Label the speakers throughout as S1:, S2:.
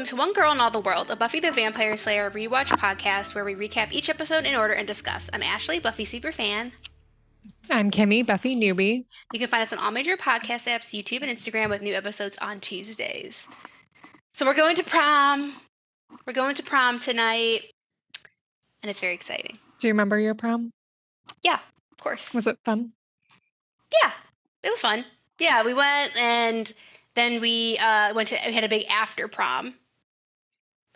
S1: to One Girl in All the World, a Buffy the Vampire Slayer rewatch podcast where we recap each episode in order and discuss. I'm Ashley, Buffy superfan.
S2: I'm Kimmy, Buffy newbie.
S1: You can find us on all major podcast apps, YouTube, and Instagram with new episodes on Tuesdays. So we're going to prom. We're going to prom tonight, and it's very exciting.
S2: Do you remember your prom?
S1: Yeah, of course.
S2: Was it fun?
S1: Yeah, it was fun. Yeah, we went, and then we had a big after prom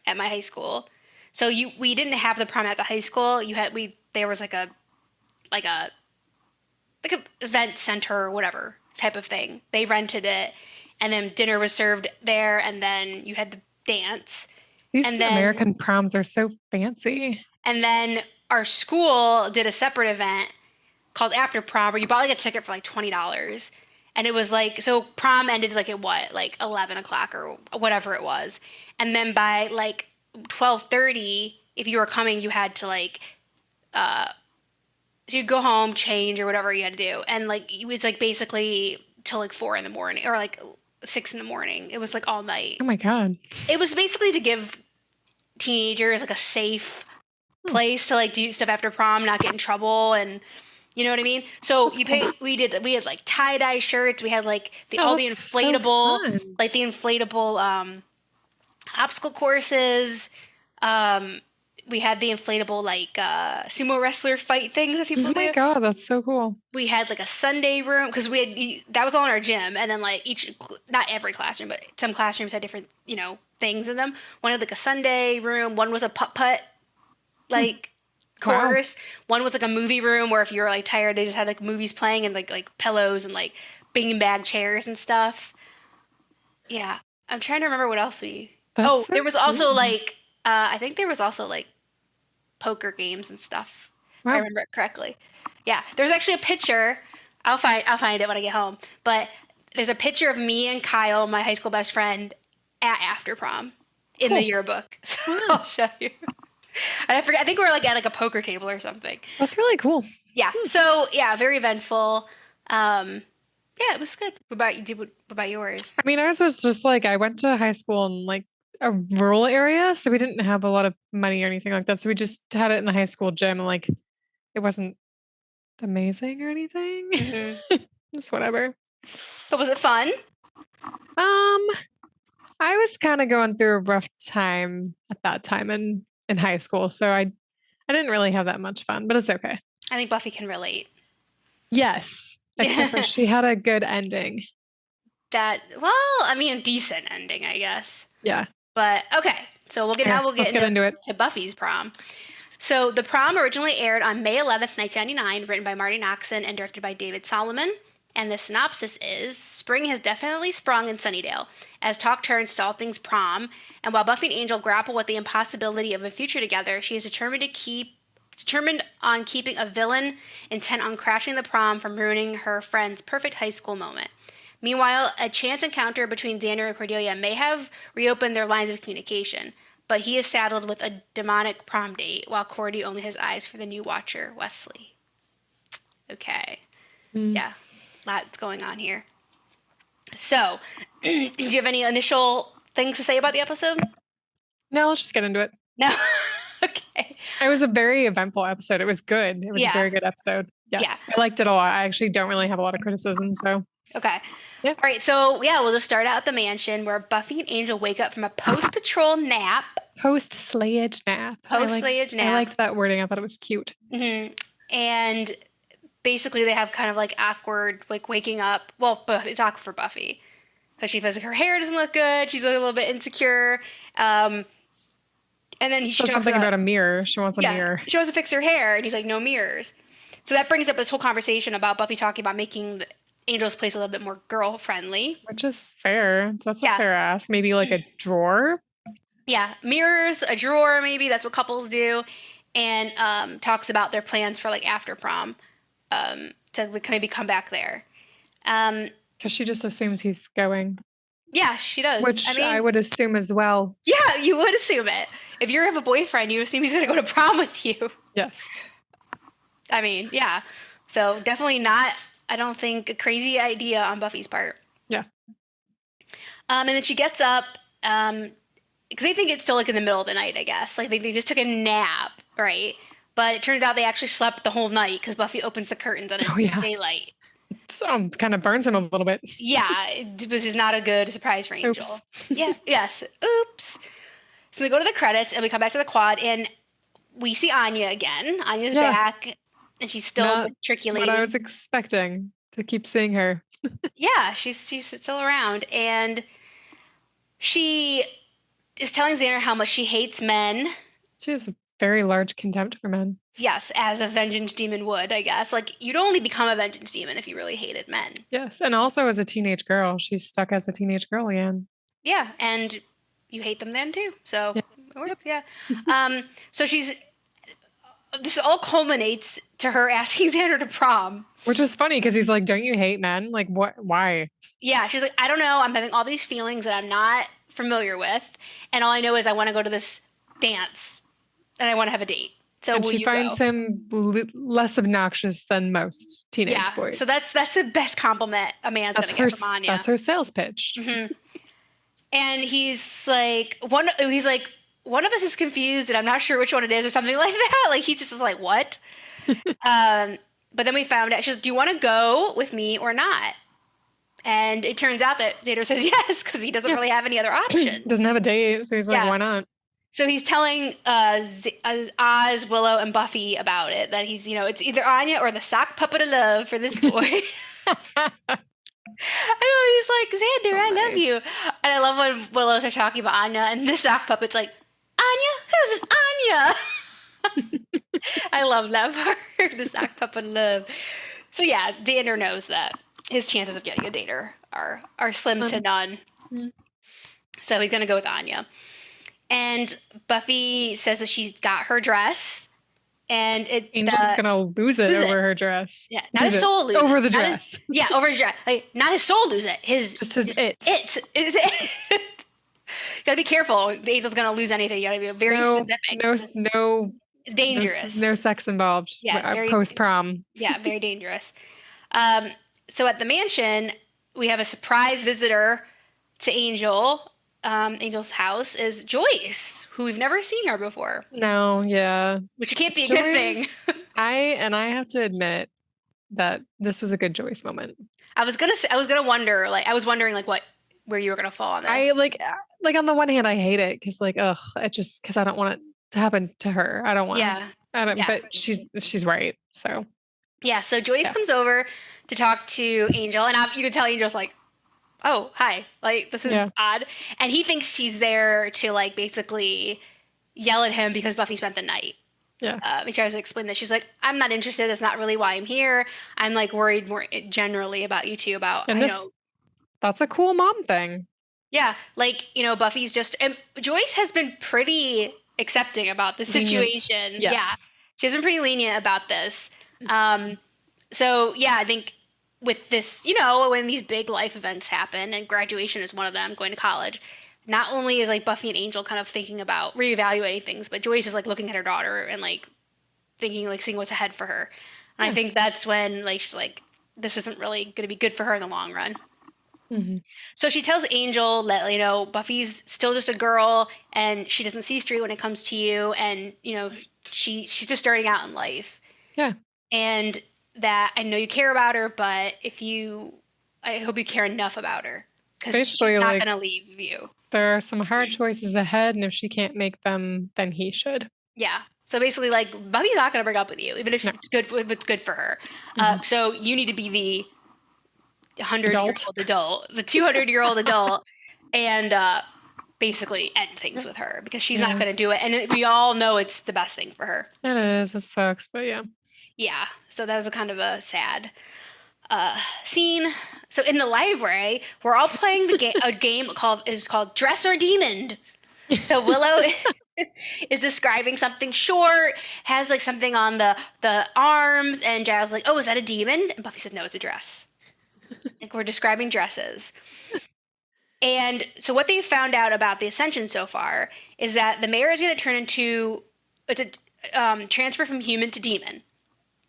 S1: at my high school. So we didn't have the prom at the high school. There was like a event center or whatever type of thing. They rented it, and then dinner was served there, and then you had the dance.
S2: These American proms are so fancy. And
S1: then our school did a separate event called After Prom, where you bought like a ticket for like $20. And it was like, so prom ended like at what? Like 11 o'clock or whatever it was. And then by like 12:30, if you were coming, you had to like, so you'd go home, change or whatever you had to do. And like, it was like basically till like 4 in the morning or like 6 in the morning. It was like all night.
S2: Oh my God.
S1: It was basically to give teenagers like a safe place to like do stuff after prom, not get in trouble, and you know what I mean? So we had like tie-dye shirts, we had like the inflatable obstacle courses. We had the inflatable like sumo wrestler fight things that people do.
S2: Oh my God, that's so cool.
S1: We had like a Sunday room because that was all in our gym, and then like not every classroom, but some classrooms had different things in them. One had like a Sunday room, one was a putt like course. Wow. One was like a movie room where if you were like tired, they just had like movies playing and like pillows and like beanbag chairs and stuff. Yeah, I'm trying to remember what else there was also like I think there was also like poker games and stuff. Wow. If I remember it correctly. Yeah, there's actually a picture. I'll find it when I get home. But there's a picture of me and Kyle, my high school best friend, at after prom in the yearbook. So I'll show you. And I forget. I think we were like at like a poker table or something.
S2: That's really cool.
S1: Yeah. So yeah, very eventful. Yeah, it was good. What about yours?
S2: I mean, ours was just like I went to high school in like a rural area, so we didn't have a lot of money or anything like that. So we just had it in the high school gym, and like it wasn't amazing or anything. Mm-hmm. Just whatever.
S1: But was it fun?
S2: I was kind of going through a rough time at that time in high school, so I didn't really have that much fun, but it's okay.
S1: I think Buffy can relate.
S2: Yes, except for she had a good ending.
S1: A decent ending, I guess.
S2: Yeah.
S1: But okay, so we'll get into it to Buffy's prom. So the prom originally aired on May 11th, 1999, written by Marty Noxon and directed by David Solomon. And the synopsis is, spring has definitely sprung in Sunnydale, as talk turns to all things prom, and while Buffy and Angel grapple with the impossibility of a future together, she is determined on keeping a villain intent on crashing the prom from ruining her friend's perfect high school moment. Meanwhile, a chance encounter between Xander and Cordelia may have reopened their lines of communication, but he is saddled with a demonic prom date, while Cordy only has eyes for the new watcher, Wesley. Okay. Yeah. Lots going on here. So, do you have any initial things to say about the episode?
S2: No, let's just get into it.
S1: No? Okay.
S2: It was a very eventful episode. It was good. It was a very good episode. Yeah. I liked it a lot. I actually don't really have a lot of criticism, so.
S1: Okay. Yeah. All right, so we'll just start out at the mansion where Buffy and Angel wake up from a post-patrol nap.
S2: Post-slayage nap. I liked that wording. I thought it was cute.
S1: Mm-hmm. And basically, they have kind of like awkward, like waking up. Well, it's awkward for Buffy because she feels like her hair doesn't look good. She's a little bit insecure. And then she talks
S2: something about a mirror. She wants a mirror.
S1: She wants to fix her hair, and he's like, no mirrors. So that brings up this whole conversation about Buffy talking about making Angel's place a little bit more girl friendly,
S2: which is fair. That's a fair ask. Maybe like a drawer.
S1: Yeah, mirrors, a drawer. Maybe that's what couples do, and talks about their plans for like after prom. To maybe come back there.
S2: Because she just assumes he's going.
S1: Yeah, she does.
S2: Which I would assume as well.
S1: Yeah, you would assume it. If you have a boyfriend, you assume he's going to go to prom with you.
S2: Yes.
S1: I mean, yeah. So definitely not, I don't think, a crazy idea on Buffy's part.
S2: Yeah.
S1: And then she gets up, because they think it's still like in the middle of the night, I guess. Like they just took a nap, right? But it turns out they actually slept the whole night because Buffy opens the curtains and it's daylight.
S2: So kind of burns him a little bit.
S1: Yeah, this is not a good surprise for Angel.
S2: Oops.
S1: Yeah, yes. Oops. So we go to the credits and we come back to the quad and we see Anya again. Anya's back and she's still matriculating.
S2: What I was expecting to keep seeing her.
S1: Yeah, she's still around and she is telling Xander how much she hates men.
S2: She has a very large contempt for men.
S1: Yes, as a vengeance demon would, I guess. Like, you'd only become a vengeance demon if you really hated men.
S2: Yes, and also as a teenage girl. She's stuck as a teenage girl again.
S1: Yeah, and you hate them then too. So, yeah. So this all culminates to her asking Xander to prom.
S2: Which is funny because he's like, don't you hate men? Like, what? Why?
S1: Yeah, she's like, I don't know. I'm having all these feelings that I'm not familiar with. And all I know is I want to go to this dance and I want to have a date. So
S2: and she finds him less obnoxious than most teenage boys.
S1: So that's the best compliment a man's going to get from Anya.
S2: That's her sales pitch.
S1: Mm-hmm. And he's like, one of us is confused and I'm not sure which one it is or something like that. Like he's just like, what? But then we found out, she's like, do you want to go with me or not? And it turns out that Xander says yes, because he doesn't really have any other options.
S2: Doesn't have a date, so he's like, why not?
S1: So he's telling Oz, Willow, and Buffy about it, that he's, it's either Anya or the sock puppet of love for this boy. I know, he's like, Xander, I love you. And I love when Willow starts talking about Anya, and the sock puppet's like, Anya? Who's this Anya? I love that part, the sock puppet of love. So yeah, Xander knows that his chances of getting a dater are slim to none. So he's going to go with Anya. And Buffy says that she's got her dress. And
S2: Angel's going to lose it over her dress.
S1: Yeah, not his soul lose it.
S2: Over the dress.
S1: Over his dress. Like, not his soul lose it.
S2: Just his it.
S1: Gotta be careful. The Angel's going to lose anything. You gotta be very specific.
S2: No.
S1: It's dangerous.
S2: No sex involved.
S1: Yeah,
S2: post-prom.
S1: Yeah, very dangerous. So at the mansion, we have a surprise visitor to Angel. Angel's house is Joyce, who we've never seen her before.
S2: No, yeah.
S1: Which can't be a good thing.
S2: I have to admit that this was a good Joyce moment.
S1: I was wondering where you were gonna fall on this.
S2: I like on the one hand I hate it because because I don't want it to happen to her. I don't want. Yeah. But she's right. So.
S1: Yeah. So Joyce comes over to talk to Angel, and you can tell Angel's like, oh, hi. Like, this is odd. And he thinks she's there to, like, basically yell at him because Buffy spent the night.
S2: Yeah.
S1: He tries to explain that. She's like, I'm not interested. That's not really why I'm here. I'm, like, worried more generally about you two,
S2: that's a cool mom thing.
S1: Yeah. Like, Buffy's just... And Joyce has been pretty accepting about the situation.
S2: Yes.
S1: Yeah. She's been pretty lenient about this. So, yeah, I think... with this, when these big life events happen, and graduation is one of them, going to college, not only is like Buffy and Angel kind of thinking about reevaluating things, but Joyce is like looking at her daughter and like thinking, like seeing what's ahead for her. And I think that's when like she's like, this isn't really going to be good for her in the long run. Mm-hmm. So she tells Angel that, Buffy's still just a girl and she doesn't see straight when it comes to you. And, she's just starting out in life.
S2: Yeah.
S1: And that I know you care about her, but I hope you care enough about her because she's not going to leave you.
S2: There are some hard choices ahead, and if she can't make them, then he should.
S1: Yeah. So basically, like, Buffy's not going to break up with you, even if it's good for her. Mm-hmm. So you need to be the 100-year-old adult, the 200-year-old adult, and basically end things with her because she's not going to do it. And we all know it's the best thing for her.
S2: It is. It sucks, but yeah.
S1: Yeah, so that was a kind of a sad scene. So in the library, we're all playing a game called Dress or Demon. So Willow is describing something short, has like something on the arms, and Giles like, oh, is that a demon? And Buffy said, no, it's a dress. Like we're describing dresses. And so what they found out about the Ascension so far is that the mayor is going to turn into transfer from human to demon.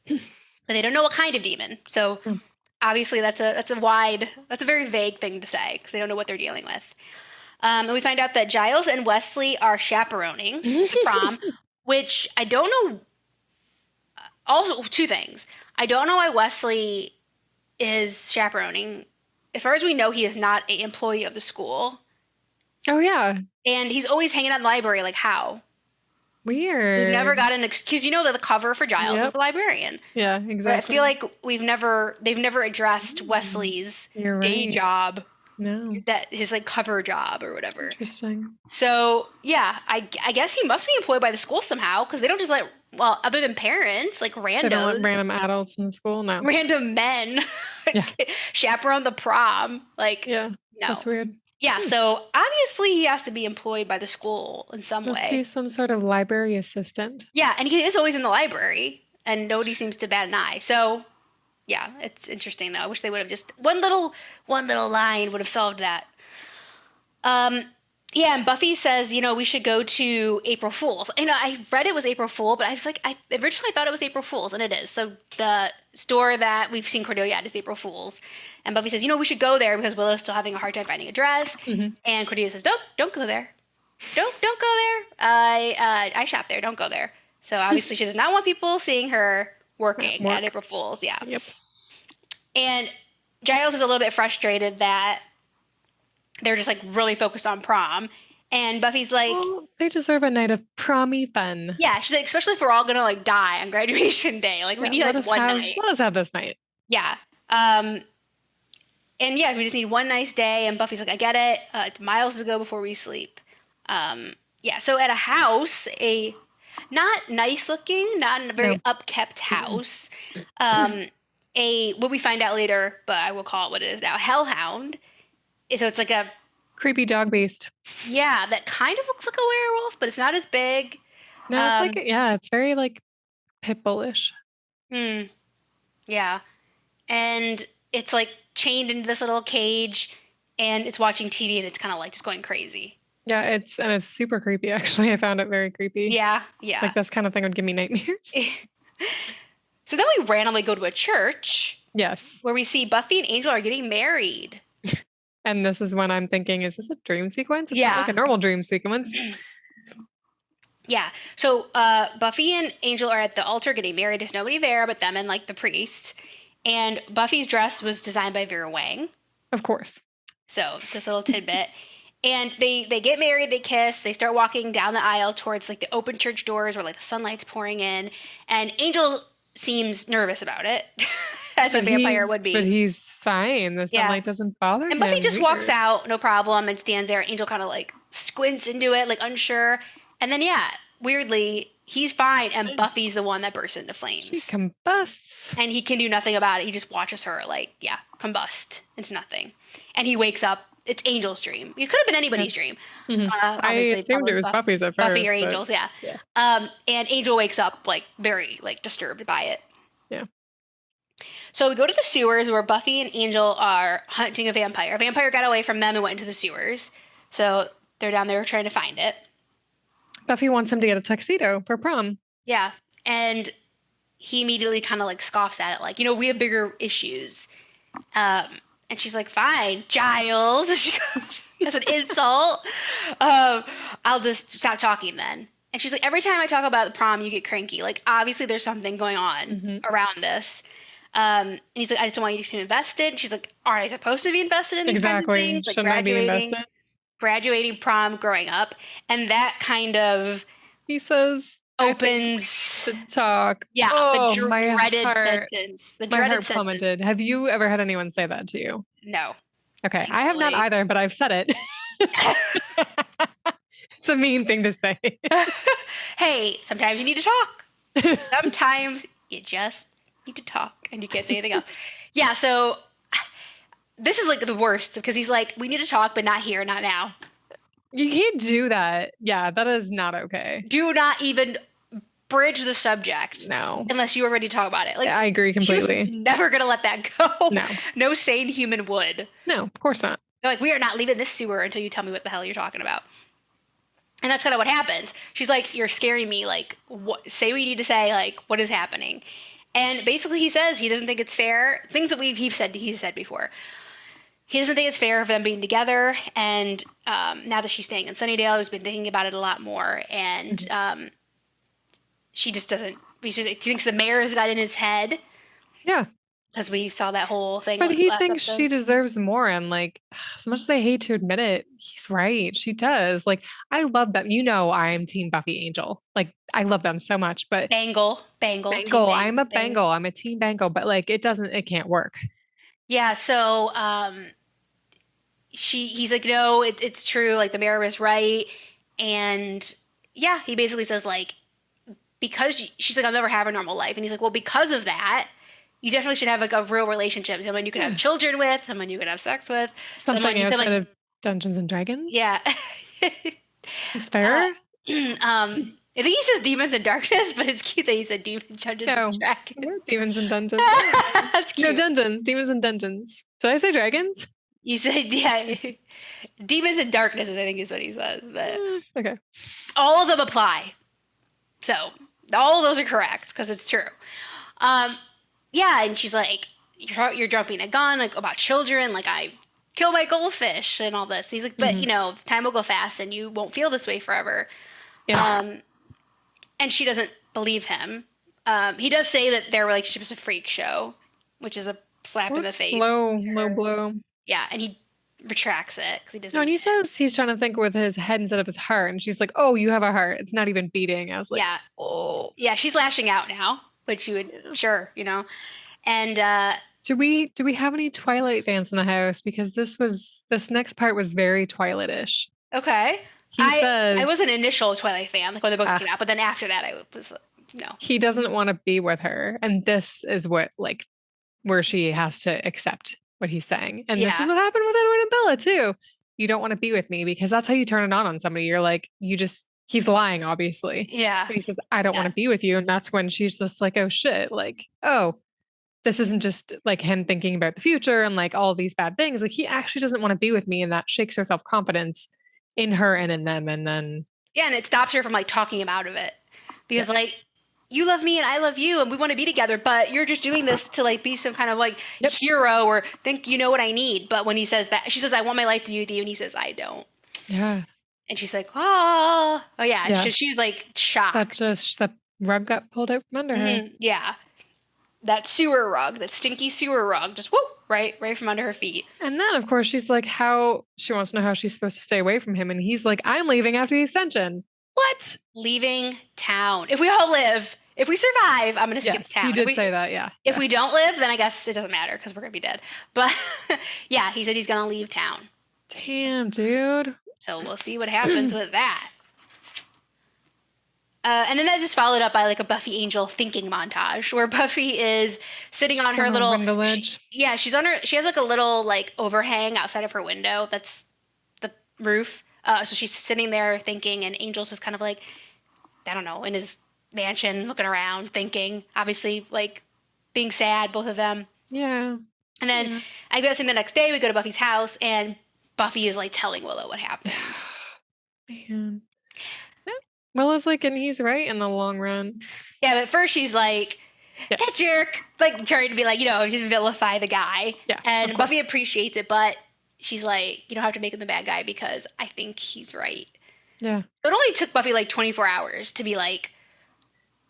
S1: But they don't know what kind of demon. So obviously that's a very vague thing to say because they don't know what they're dealing with. And we find out that Giles and Wesley are chaperoning the prom, which I don't know. Also, two things. I don't know why Wesley is chaperoning. As far as we know, he is not an employee of the school.
S2: Oh, yeah.
S1: And he's always hanging out in the library. Like, how?
S2: Weird.
S1: We've never got because you know that the cover for Giles is the librarian.
S2: Yeah, exactly.
S1: But I feel like they've never addressed Wesley's day job.
S2: No.
S1: That his like cover job or whatever.
S2: Interesting.
S1: So yeah, I guess he must be employed by the school somehow because they don't just other than parents, like randos. They don't let
S2: random adults in the school, no.
S1: Random men chaperone the prom. Like,
S2: no. That's weird.
S1: Yeah, so obviously he has to be employed by the school in some way.
S2: Must be some sort of library assistant.
S1: Yeah, and he is always in the library, and nobody seems to bat an eye. So, yeah, it's interesting though. I wish they would have just one little line would have solved that. Yeah, and Buffy says, we should go to April Fool's. I read it was April Fool, but I originally thought it was April Fool's, and it is. So the store that we've seen Cordelia at is April Fool's. And Buffy says, we should go there because Willow's still having a hard time finding a dress. Mm-hmm. And Cordelia says, don't go there. Don't go there. I shop there. Don't go there. So obviously she does not want people seeing her working at April Fool's. Yeah.
S2: Yep.
S1: And Giles is a little bit frustrated that they're just like really focused on prom. And Buffy's like,
S2: they deserve a night of prom-y fun.
S1: Yeah, she's like, especially if we're all gonna like die on graduation day. Like we need like one night.
S2: Let us have this night.
S1: Yeah. And yeah, we just need one nice day. And Buffy's like, I get it. It's miles to go before we sleep. Yeah. So at a house, a not nice looking, not a very upkept house. What we find out later, but I will call it what it is now, hellhound. So it's like a
S2: creepy dog beast.
S1: Yeah, that kind of looks like a werewolf, but it's not as big.
S2: No, it's it's very like pit bullish.
S1: Yeah. And it's like chained into this little cage and it's watching TV and it's kind of like just going crazy.
S2: Yeah, it's super creepy actually. I found it very creepy.
S1: Yeah.
S2: Like this kind of thing would give me nightmares.
S1: So then we randomly go to a church.
S2: Yes.
S1: Where we see Buffy and Angel are getting married.
S2: And this is when I'm thinking, is this a dream sequence? It's not like a normal dream sequence.
S1: Yeah. So Buffy and Angel are at the altar getting married. There's nobody there but them and like the priest. And Buffy's dress was designed by Vera Wang.
S2: Of course.
S1: So this little tidbit. And they get married, they kiss, they start walking down the aisle towards like the open church doors where like the sunlight's pouring in. And Angel seems nervous about it. As a vampire would be.
S2: But he's fine. The sunlight doesn't bother him.
S1: And Buffy just walks out, no problem, and stands there. Angel kind of like squints into it, like unsure. And then, weirdly, he's fine. And Buffy's the one that bursts into flames.
S2: She combusts.
S1: And he can do nothing about it. He just watches her combust into nothing. And he wakes up. It's Angel's dream. It could have been anybody's dream.
S2: Mm-hmm. I assumed it was Buffy's at first.
S1: Buffy or Angel's, yeah. And Angel wakes up like very like disturbed by it.
S2: Yeah.
S1: So we go to the sewers where Buffy and Angel are hunting a vampire. A vampire got away from them and went into the sewers. So they're down there trying to find it.
S2: Buffy wants him to get a tuxedo for prom.
S1: Yeah. And he immediately kind of like scoffs at it. Like, we have bigger issues. And she's like, fine, Giles. She goes, that's an insult. I'll just stop talking then. And she's like, every time I talk about the prom, you get cranky. Like, obviously there's something going on around this. And he's like, I just don't want you to be invested. And she's like, aren't I supposed to be invested in these kinds of things? Like
S2: shouldn't I be invested?
S1: Graduating, prom, growing up. And that kind of...
S2: He says...
S1: Opens...
S2: to talk.
S1: Yeah, the dreaded sentence. The dreaded sentence.
S2: Plummeted. Have you ever had anyone say that to you?
S1: No.
S2: Okay, thankfully. I have not either, but I've said it. It's a mean thing to say.
S1: Hey, sometimes you need to talk. Sometimes you just... need to talk and you can't say anything else. Yeah, so this is like the worst because he's like, we need to talk, but not here, not now.
S2: You can't do that. Yeah, that is not okay.
S1: Do not even bridge the subject.
S2: No.
S1: Unless you are ready to talk about it. Like,
S2: I agree completely.
S1: She's never going to let that go.
S2: No.
S1: No sane human would.
S2: No, of course not.
S1: They're like, we are not leaving this sewer until you tell me what the hell you're talking about. And that's kind of what happens. She's like, you're scaring me. Like, say what you need to say. Like, what is happening? And basically he says he doesn't think it's fair. Things that he's said before. he doesn't think it's fair of them being together. And now that she's staying in Sunnydale, he's been thinking about it a lot more. And she just doesn't. She thinks the mayor has got in his head.
S2: Yeah.
S1: Because we saw that whole thing.
S2: But he thinks she deserves more. And like, as much as I hate to admit it, he's right. She does. Like, I love them. You know, I'm Team Buffy Angel. Like, I love them so much. But
S1: Bangle.
S2: I'm a Bangle. I'm a Team Bangle. But like, it can't work.
S1: Yeah. So he's like, no, it's true. Like, the mayor was right. And yeah, he basically says, like, because she's like, I'll never have a normal life. And he's like, well, because of that, you definitely should have like a real relationship. Someone you can have children with, someone you can have sex with.
S2: Something outside of Dungeons and Dragons?
S1: Yeah.
S2: It's fair?
S1: I think he says demons and darkness, but it's cute that he said demons, dungeons, and dragons.
S2: Demons and dungeons.
S1: That's cute.
S2: No, dungeons. Demons and dungeons. Did I say dragons?
S1: You said, yeah. Demons and darkness, I think is what he says. But
S2: okay.
S1: All of them apply. So, all of those are correct, because it's true. Yeah, and she's like, you're jumping a gun, like, about children, like, I kill my goldfish and all this. He's like, but, you know, time will go fast and you won't feel this way forever. Yeah. And she doesn't believe him. He does say that their relationship is a freak show, which is a slap in the face.
S2: Low blow.
S1: Yeah, and he retracts it because he doesn't.
S2: No, and he says he's trying to think with his head instead of his heart. And she's like, oh, you have a heart. It's not even beating. I was like,
S1: yeah. Oh. Yeah, she's lashing out now. Which you would, sure, you know. And
S2: do we have any Twilight fans in the house? Because this next part was very Twilight-ish.
S1: Okay.
S2: He says
S1: I was an initial Twilight fan, like when the books came out, but then after that I was no.
S2: He doesn't want to be with her. And this is what, like, where she has to accept what he's saying. And this is what happened with Edward and Bella too. You don't want to be with me, because that's how you turn it on somebody. You're like, he's lying, obviously.
S1: Yeah.
S2: But he says, I don't want to be with you. And that's when she's just like, oh shit. Like, oh, this isn't just like him thinking about the future and like all these bad things. Like, he actually doesn't want to be with me. And that shakes her self-confidence in her and in them. And then.
S1: Yeah. And it stops her from like talking him out of it. Because like, you love me and I love you and we want to be together, but you're just doing this to like be some kind of like hero or think you know what I need. But when he says that, she says, I want my life to be with you. And he says, I don't.
S2: Yeah.
S1: And she's like, oh yeah. She's like shocked.
S2: That just the rug got pulled out from under her.
S1: Yeah, that sewer rug, that stinky sewer rug, just right from under her feet.
S2: And then of course she's like, she wants to know how she's supposed to stay away from him, and he's like, I'm leaving after the ascension. What?
S1: Leaving town? If we all live, if we survive, I'm going to skip town.
S2: He did say that. Yeah.
S1: If we don't live, then I guess it doesn't matter because we're going to be dead. But yeah, he said he's going to leave town.
S2: Damn, dude.
S1: So we'll see what happens with that. And then that just followed up by like a Buffy Angel thinking montage where Buffy is sitting on her little
S2: window ledge.
S1: She has like a little like overhang outside of her window. That's the roof. So she's sitting there thinking, and Angel's just kind of like, I don't know, in his mansion looking around thinking, obviously like being sad, both of them.
S2: Yeah.
S1: And then I guess the next day we go to Buffy's house and Buffy is like telling Willow what happened.
S2: Man. Willow's like, and he's right in the long run.
S1: Yeah, but first she's like, that jerk, like trying to be like, just vilify the guy.
S2: Yeah.
S1: And Buffy appreciates it, but she's like, you don't have to make him the bad guy because I think he's right.
S2: Yeah.
S1: It only took Buffy like 24 hours to be like,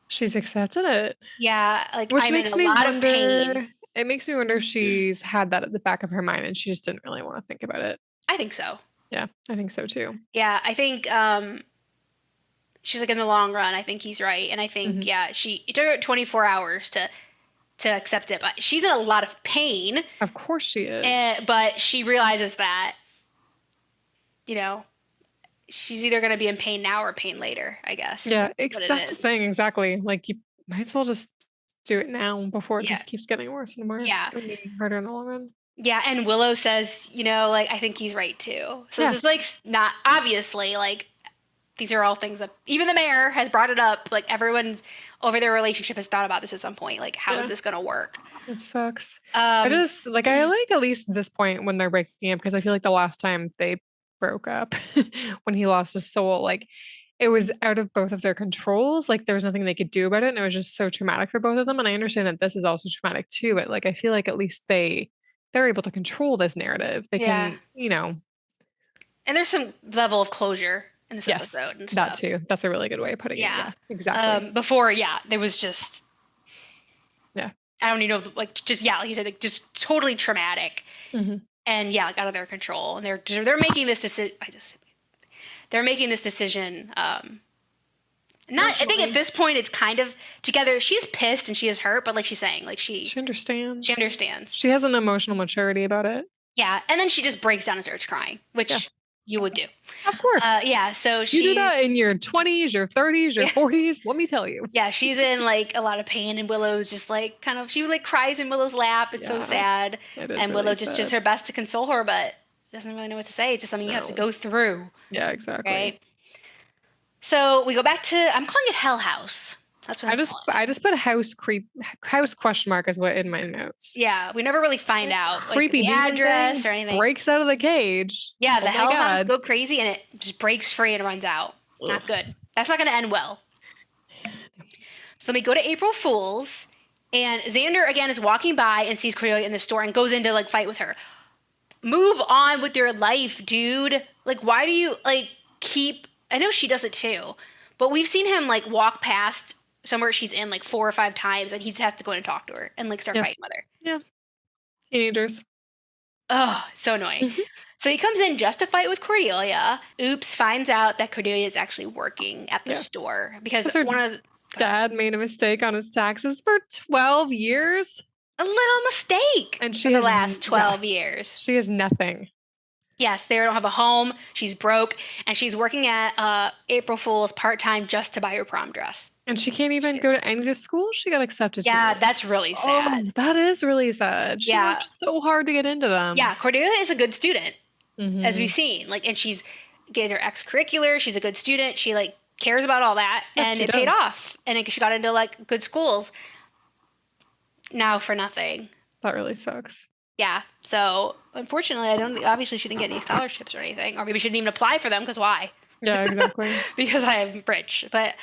S2: she's accepted it.
S1: Yeah, like
S2: which
S1: I'm
S2: makes
S1: in a
S2: me
S1: lot
S2: wonder,
S1: of pain.
S2: It makes me wonder if she's had that at the back of her mind and she just didn't really want to think about it.
S1: I think so.
S2: Yeah, I think so too.
S1: Yeah, I think she's like, in the long run, I think he's right. And I think, it took her 24 hours to accept it. But she's in a lot of pain.
S2: Of course she is.
S1: But she realizes that, she's either going to be in pain now or pain later, I guess.
S2: Yeah, that's the thing, exactly. Like, you might as well just do it now before it just keeps getting worse and worse.
S1: Yeah.
S2: It's going to be harder in the long run.
S1: Yeah, and Willow says, like, I think he's right too. So this is like, not obviously, like, these are all things that even the mayor has brought it up. Like, everyone's over their relationship has thought about this at some point. Like, how is this going to work?
S2: It sucks. I just, like, I like at least this point when they're breaking up, because I feel like the last time they broke up, when he lost his soul, like, it was out of both of their controls. Like, there was nothing they could do about it. And it was just so traumatic for both of them. And I understand that this is also traumatic too, but like, I feel like at least they they're able to control this narrative. They can,
S1: And there's some level of closure in this episode and stuff.
S2: That too. That's a really good way of putting it. Yeah, exactly.
S1: Before, there was just...
S2: Yeah.
S1: I don't even know, like you said, like, just totally traumatic.
S2: Mm-hmm.
S1: And like out of their control. And they're making this decision... They're making this decision... I think at this point it's kind of together. She's pissed and she is hurt, but like she's saying, like she
S2: understands.
S1: She understands.
S2: She has an emotional maturity about it.
S1: Yeah, and then she just breaks down and starts crying, which you would do,
S2: of course.
S1: So
S2: you do that in your 20s, your 30s, your 40s. Let me tell you.
S1: Yeah, she's in like a lot of pain, and Willow's just like she like cries in Willow's lap. It's so sad, and really Willow just her best to console her, but doesn't really know what to say. It's just something you have to go through.
S2: Yeah, exactly.
S1: Right. So we go back to, I'm calling it Hell House. That's what
S2: I just put house question mark is what in my notes.
S1: Yeah, we never really find out
S2: creepy
S1: the address or anything.
S2: Breaks out of the cage.
S1: Yeah, the Hell House go crazy and it just breaks free and runs out. Ugh. Not good. That's not going to end well. So then we go to April Fool's, and Xander again is walking by and sees Cordelia in the store and goes in to like fight with her. Move on with your life, dude. Like, why do you keep? I know she does it too, but we've seen him like walk past somewhere she's in like 4 or 5 times, and he has to go in and talk to her and like start fighting with her.
S2: Yeah, teenagers.
S1: Oh, so annoying. So he comes in just to fight with Cordelia. Oops, finds out that Cordelia is actually working at the store because
S2: dad made a mistake on his taxes for 12 years.
S1: A little mistake,
S2: and
S1: for the last 12 years.
S2: She has nothing.
S1: Yes, they don't have a home. She's broke, and she's working at April Fool's part-time just to buy her prom dress.
S2: And she can't even go to any of the schools she got accepted to.
S1: Yeah, that's really sad.
S2: Oh, that is really sad. She worked so hard to get into them.
S1: Yeah, Cordelia is a good student, as we've seen. And she's getting her extracurricular. She's a good student. She cares about all that, and it paid off. And she got into good schools. Now for nothing.
S2: That really sucks.
S1: Yeah. So unfortunately, obviously she didn't get any scholarships or anything, or maybe she didn't even apply for them because why?
S2: Yeah, exactly.
S1: Because I'm rich. But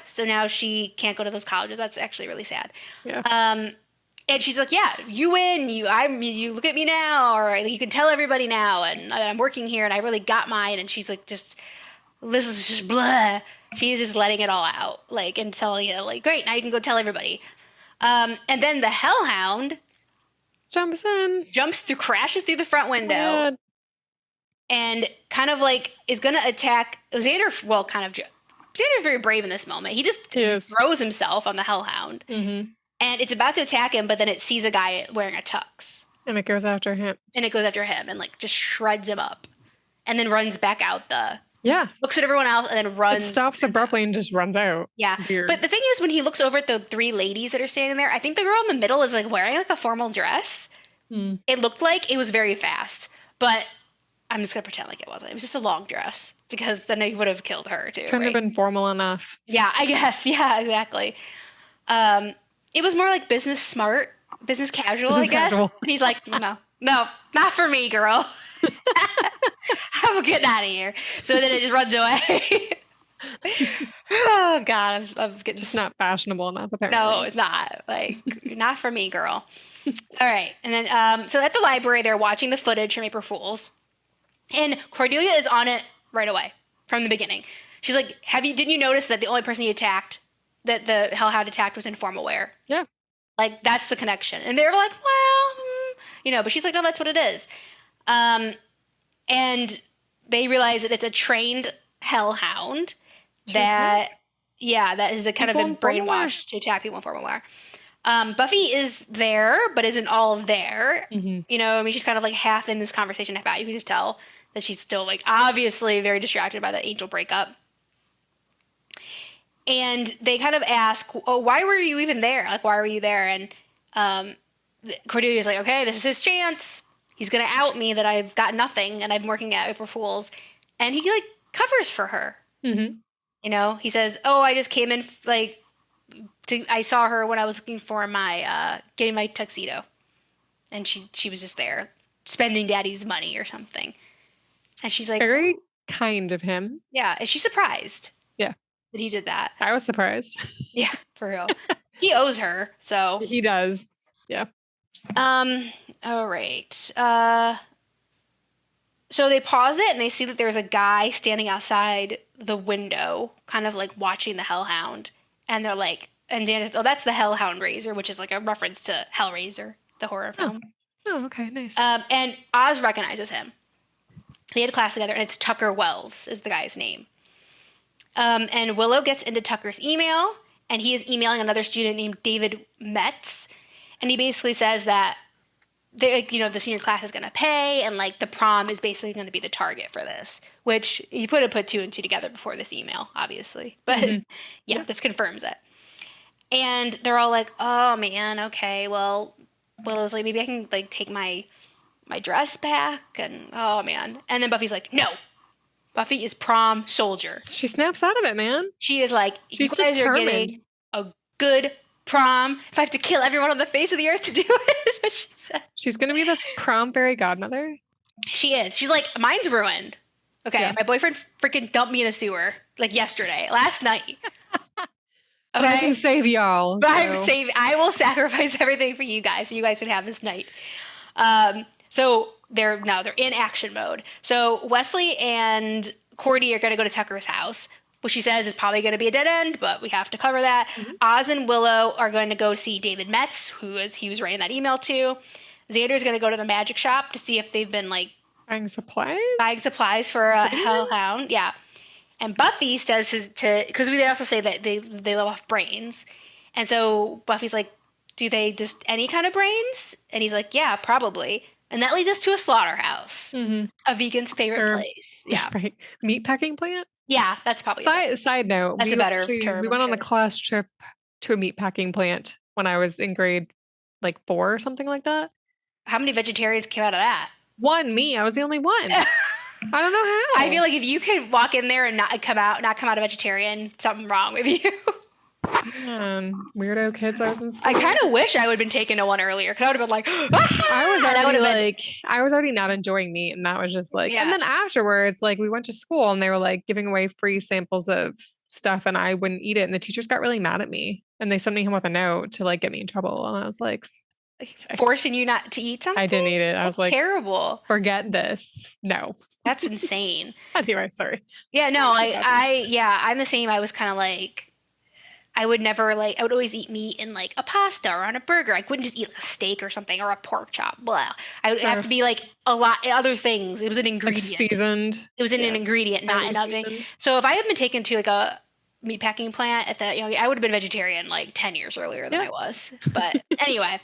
S1: so now she can't go to those colleges. That's actually really sad.
S2: Yeah.
S1: And she's like, yeah, you win. You look at me now, or you can tell everybody now, and that I'm working here, and I really got mine. And she's like, this is just blah. She's just letting it all out, and telling it, great, now you can go tell everybody. And then the Hellhound crashes through the front window, and kind of is gonna attack Xander. Well, Xander's very brave in this moment. He just throws himself on the Hellhound, and it's about to attack him, but then it sees a guy wearing a tux,
S2: and it goes after him,
S1: and just shreds him up, and then runs back out the.
S2: Yeah.
S1: Looks at everyone else and then runs.
S2: It stops abruptly and just runs out.
S1: Yeah.
S2: Weird.
S1: But the thing is, when he looks over at the 3 ladies that are standing there, I think the girl in the middle is wearing a formal dress. It looked like it was very fast, but I'm just going to pretend like it wasn't. It was just a long dress, because then he would have killed her too.
S2: Couldn't have been formal enough.
S1: Yeah, I guess. Yeah, exactly. It was more like business smart, business casual, I guess. Casual. And he's like, no, not for me, girl. I'm getting out of here. So then it just runs away. Oh God, I'm getting
S2: just not fashionable enough. Apparently,
S1: no, it's not. Not for me, girl. All right, and then so at the library, they're watching the footage from April Fools, and Cordelia is on it right away from the beginning. She's like, didn't you notice that the only person he attacked, that the Hellhound attacked, was in formal wear?
S2: Yeah,
S1: that's the connection. And they're like, well, but she's like, no, that's what it is. And they realize that it's a trained Hellhound that is kind of been brainwashed to attack people in formal wear. Buffy is there, but isn't all there. She's kind of half in this conversation, half out. You can just tell that she's still obviously very distracted by the Angel breakup. And they kind of ask, oh, why were you even there? Why were you there? And Cordelia's like, okay, this is his chance. He's going to out me that I've got nothing and I'm working at April Fool's. And he covers for her. He says, oh, I just came in, I saw her when I was looking for my, getting my tuxedo. And she was just there spending daddy's money or something. And she's like,
S2: very kind of him.
S1: Yeah. And she's surprised.
S2: Yeah.
S1: That he did that.
S2: I was surprised.
S1: Yeah, for real. He owes her, so.
S2: He does. Yeah.
S1: All right. So they pause it and they see that there's a guy standing outside the window, kind of like watching the Hellhound. And they're like, and Dan is, oh, that's the Hellhound Raiser, which is like a reference to Hellraiser, the horror film.
S2: Oh, okay, nice.
S1: And Oz recognizes him. They had class together, and it's Tucker Wells is the guy's name. And Willow gets into Tucker's email, and he is emailing another student named David Metz. And he basically says that the senior class is going to pay, and like the prom is basically going to be the target for this, which you put two and two together before this email, obviously. But yeah, this confirms it. And they're all like, oh man, okay, well, Willow's like, maybe I can like take my dress back, and oh man. And then Buffy's like, no, Buffy is prom soldier.
S2: She snaps out of it, man.
S1: She is like,
S2: she's
S1: you guys
S2: determined.
S1: Are getting a good prom. If I have to kill everyone on the face of the earth to do it, she said.
S2: She's going to be the prom fairy godmother.
S1: She is. She's like, mine's ruined. Okay, yeah. My boyfriend freaking dumped me in a sewer like last night.
S2: Okay? I can save y'all.
S1: But I will sacrifice everything for you guys so you guys can have this night. So they're in action mode. So Wesley and Cordy are going to go to Tucker's house, which she says is probably going to be a dead end, but we have to cover that. Mm-hmm. Oz and Willow are going to go see David Metz, he was writing that email to. Xander's going to go to the magic shop to see if they've been like
S2: buying supplies
S1: for a Hellhound. Yeah. And Buffy says because they also say that they live off brains. And so Buffy's like, do they just any kind of brains? And he's like, yeah, probably. And that leads us to a slaughterhouse, a vegan's favorite place. Yeah.
S2: Right. Meatpacking plant?
S1: Yeah, that's probably
S2: Side note.
S1: That's a better term.
S2: We went on a class trip to a meatpacking plant when I was in grade 4 or something like that.
S1: How many vegetarians came out of that?
S2: One, me. I was the only one. I don't know how.
S1: I feel like if you could walk in there and not come out a vegetarian, something wrong with you.
S2: Weirdo kids I was in school.
S1: I kind of wish I would have been taken to one earlier because I would have been like,
S2: I was already not enjoying meat, and that was just like, and then afterwards, like we went to school and they were like giving away free samples of stuff, and I wouldn't eat it, and the teachers got really mad at me, and they sent me home with a note to like get me in trouble, and I was like,
S1: forcing you not to eat something?
S2: I didn't eat it. I was like,
S1: terrible.
S2: Forget this. No.
S1: That's insane.
S2: Anyway, sorry.
S1: Yeah, no, I'm the same. I was kind of like, I would always eat meat in like a pasta or on a burger. I wouldn't just eat like a steak or something or a pork chop. Blah. I would have to be like a lot other things. It was an ingredient.
S2: Like seasoned.
S1: It was an ingredient, not another. So if I had been taken to like a meatpacking plant at that, I would have been vegetarian like 10 years earlier than I was. But anyway,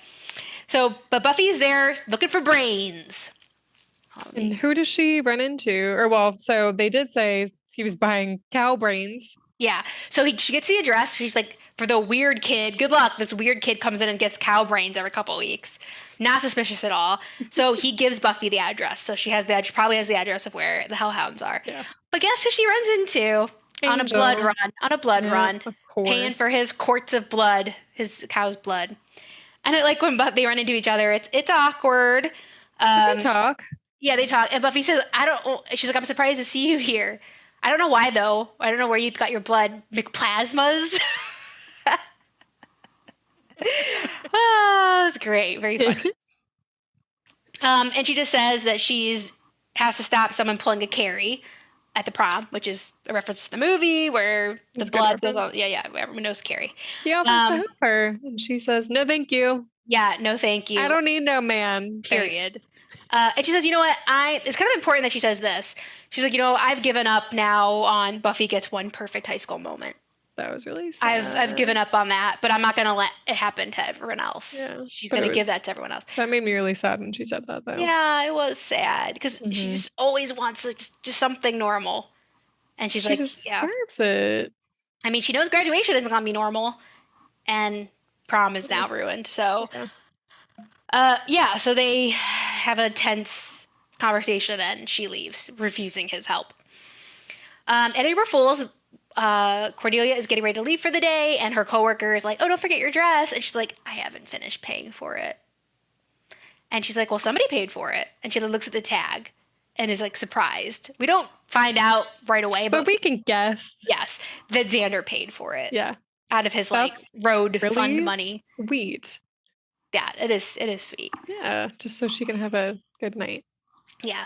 S1: but Buffy's there looking for brains.
S2: And who does she run into? So they did say he was buying cow brains.
S1: Yeah. So she gets the address. She's like, for the weird kid, good luck. This weird kid comes in and gets cow brains every couple of weeks. Not suspicious at all. So he gives Buffy the address. So she probably has the address of where the Hellhounds are. Yeah. But guess who she runs into? Angel. On a blood run. Paying for his quarts of blood, his cow's blood. And when they run into each other, it's awkward.
S2: They talk.
S1: Yeah, they talk. And Buffy says, she's like, I'm surprised to see you here. I don't know why, though. I don't know where you got your blood. McPlasmas? Oh, it's great. Very funny. And she just says that has to stop someone pulling a Carrie at the prom, which is a reference to the movie where the blood goes on. Yeah, everyone knows Carrie.
S2: He offers to help her, and she says, no, thank you.
S1: Yeah, no, thank you.
S2: I don't need no man.
S1: Period. And she says, you know what? It's kind of important that she says this. She's like, I've given up now on Buffy gets one perfect high school moment.
S2: That was really sad.
S1: I've given up on that, but I'm not going to let it happen to everyone else. Yeah, she's going to give that to everyone else.
S2: That made me really sad when she said that, though.
S1: Yeah, it was sad because she just always wants just something normal. And she
S2: just deserves it.
S1: I mean, she knows graduation isn't going to be normal, and prom is now ruined. So, so they have a tense conversation, and she leaves, refusing his help. At April Fool's, Cordelia is getting ready to leave for the day, and her coworker is like, oh, don't forget your dress. And she's like, I haven't finished paying for it. And she's like, well, somebody paid for it. And she looks at the tag and is like surprised. We don't find out right away,
S2: but we can guess.
S1: Yes, that Xander paid for it.
S2: Yeah.
S1: Out of his road
S2: really
S1: fund money.
S2: Sweet.
S1: Yeah, it is sweet.
S2: Yeah, just so she can have a good night.
S1: Yeah.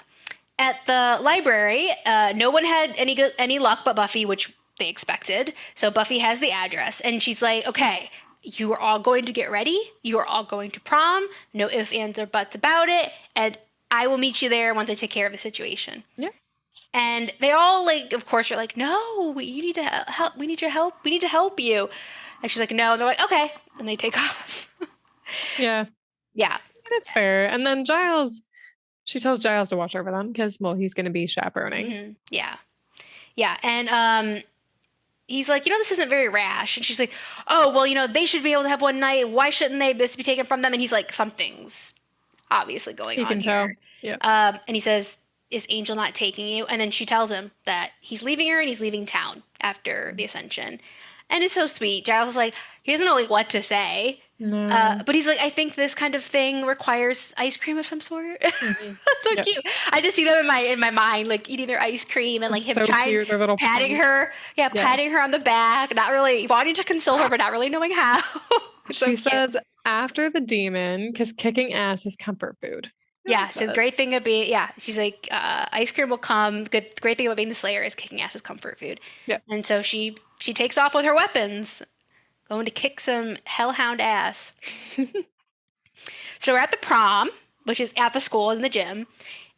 S1: At the library, no one had any luck but Buffy, which they expected. So Buffy has the address, and she's like, "Okay, you are all going to get ready. You are all going to prom. No ifs, ands, or buts about it. And I will meet you there once I take care of the situation."
S2: Yeah.
S1: And they all, like, of course, are like, "No, you need to help. We need your help. We need to help you." And she's like, "No." And they're like, "Okay," and they take off.
S2: Yeah.
S1: Yeah.
S2: That's fair. And then she tells Giles to watch over them because, well, he's going to be chaperoning.
S1: Mm-hmm. Yeah. Yeah. And he's like, this isn't very rash. And she's like, "Oh, well, they should be able to have one night. Why shouldn't this be taken from them?" And he's like, "Something's obviously going on here."
S2: Tell. Yeah.
S1: And he says, "Is Angel not taking you?" And then she tells him that he's leaving her and he's leaving town after the Ascension. And it's so sweet. Giles is like, he doesn't know like what to say.
S2: No.
S1: But he's like, "I think this kind of thing requires ice cream of some sort."
S2: Mm-hmm.
S1: So cute. I just see them in my mind, like eating their ice cream and like him trying patting her. Yeah, yes. Patting her on the back, not really wanting to console her, but not really knowing how.
S2: She says after the demon, because kicking ass is comfort food.
S1: Yeah, so the great thing of being, she's like, ice cream will come. Great thing about being the Slayer is kicking ass is comfort food.
S2: Yeah.
S1: And so she takes off with her weapons, going to kick some hellhound ass. So we're at the prom, which is at the school in the gym.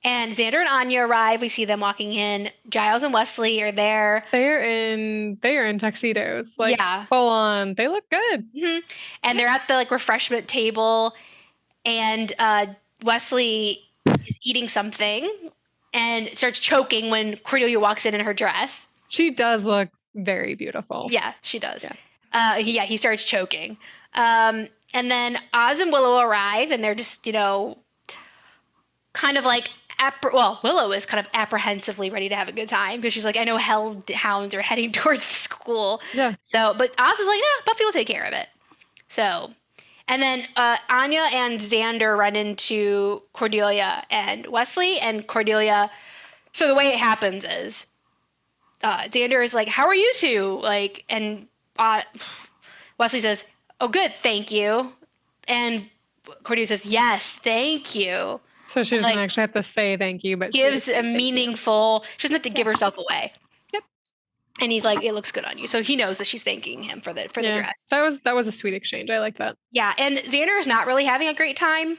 S1: And Xander and Anya arrive. We see them walking in. Giles and Wesley are there.
S2: They are in tuxedos. Like, full on. They look good.
S1: Mm-hmm. And they're at the like refreshment table. And Wesley is eating something and starts choking when Cordelia walks in her dress.
S2: She does look very beautiful.
S1: Yeah, she does. Yeah, he starts choking. And then Oz and Willow arrive, and they're just, kind of like, Willow is kind of apprehensively ready to have a good time because she's like, "I know hellhounds are heading towards the school."
S2: Yeah.
S1: So, but Oz is like, "No, Buffy will take care of it." So, and then Anya and Xander run into Cordelia and Wesley, and Cordelia. So the way it happens is Xander is like, "How are you two?" Like, and Wesley says, "Oh, good, thank you." And Cordelia says, "Yes, thank you."
S2: So she doesn't actually have to say thank you, but
S1: gives a meaningful. She doesn't have to give herself away.
S2: Yep.
S1: And he's like, "It looks good on you." So he knows that she's thanking him for the dress.
S2: That was a sweet exchange. I like that.
S1: Yeah, and Xander is not really having a great time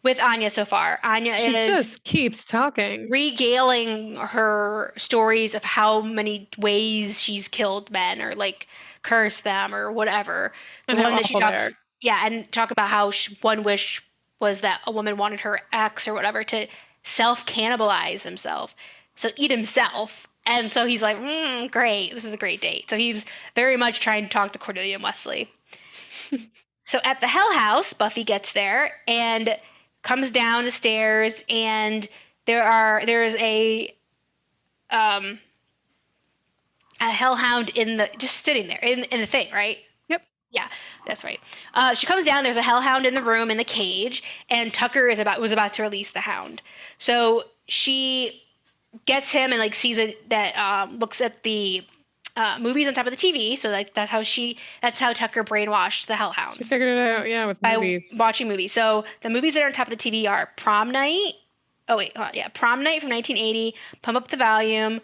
S1: with Anya so far. She
S2: just keeps talking,
S1: regaling her stories of how many ways she's killed men or like cursed them or whatever. The
S2: and
S1: one that she talks, and talk about how one wish was that a woman wanted her ex or whatever to self-cannibalize himself, so eat himself. And so he's like, "Great, this is a great date." So he's very much trying to talk to Cordelia and Wesley. So at the Hell House, Buffy gets there and comes down the stairs, and there is a hellhound just sitting there in the thing, right?
S2: Yep.
S1: Yeah, that's right. She comes down. There's a hellhound in the room in the cage, and Tucker was about to release the hound. So she gets him and like sees it that looks at the movies on top of the TV. So like that's how Tucker brainwashed the hellhound.
S2: She figured it out, yeah, with movies.
S1: By watching movies. So the movies that are on top of the TV are Prom Night. Oh wait, Prom Night from 1980. Pump Up the Volume.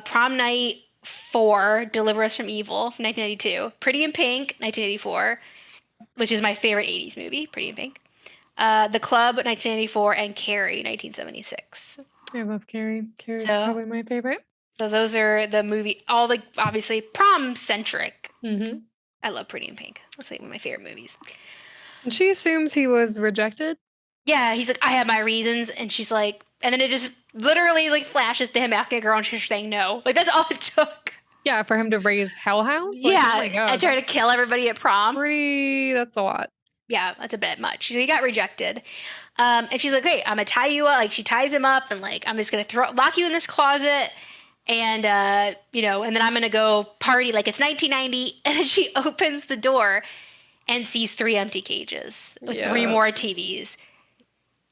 S1: Prom Night 4, Deliver Us from Evil from 1992. Pretty in Pink, 1984, which is my favorite 80s movie, Pretty in Pink. The Club, 1984, and Carrie, 1976.
S2: I love Carrie. Carrie's probably my favorite.
S1: So those are the movie, all the obviously prom-centric.
S2: Mm-hmm.
S1: I love Pretty in Pink. That's like one of my favorite movies.
S2: And she assumes he was rejected?
S1: Yeah, he's like, "I have my reasons," and she's like, and then it just literally like flashes to him asking a girl and she's saying no. Like that's all it took.
S2: Yeah, for him to raise hellhounds?
S1: Like, oh my God, and try to kill everybody at prom.
S2: That's a lot.
S1: Yeah, that's a bit much. He got rejected. And she's like, "Great, I'm gonna tie you up." Like she ties him up and like, "I'm just gonna lock you in this closet and and then I'm gonna go party like it's 1990." And then she opens the door and sees 3 empty cages with 3 more TVs.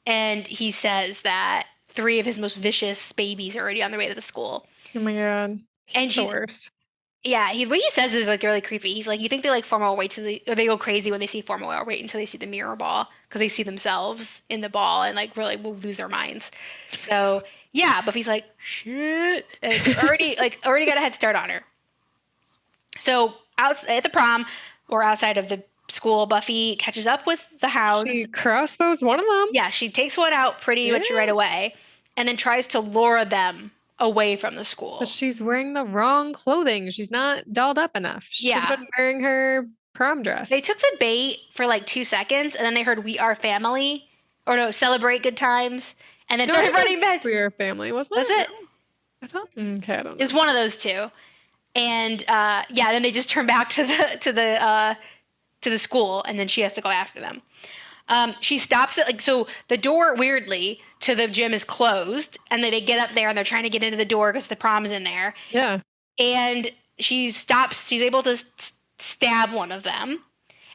S1: And he says that 3 of his most vicious babies are already on their way to the school.
S2: Oh my God. And she's the worst.
S1: Yeah, what he says is like really creepy. He's like, you think they like form all wait till or they go crazy when they see formal or wait until they see the mirror ball because they see themselves in the ball and like really will lose their minds. So yeah, Buffy's like shit, and already got a head start on her. So out at the prom or outside of the school, Buffy catches up with the hounds.
S2: She crossbows one of them.
S1: Yeah, she takes one out pretty much right away, and then tries to lure them away from the school.
S2: But she's wearing the wrong clothing. She's not dolled up enough. She should have been wearing her prom dress.
S1: They took the bait for like 2 seconds, and then they heard "We Are Family," or no, "Celebrate Good Times," and then started running back.
S2: We Are Family, wasn't it?
S1: Was it?
S2: I thought. Okay, I don't know.
S1: It was one of those two, and then they just turn back to the school, and then she has to go after them. She stops it so the door weirdly to the gym is closed, and then they get up there and they're trying to get into the door because the prom's in there.
S2: Yeah.
S1: And she stops. She's able to stab one of them,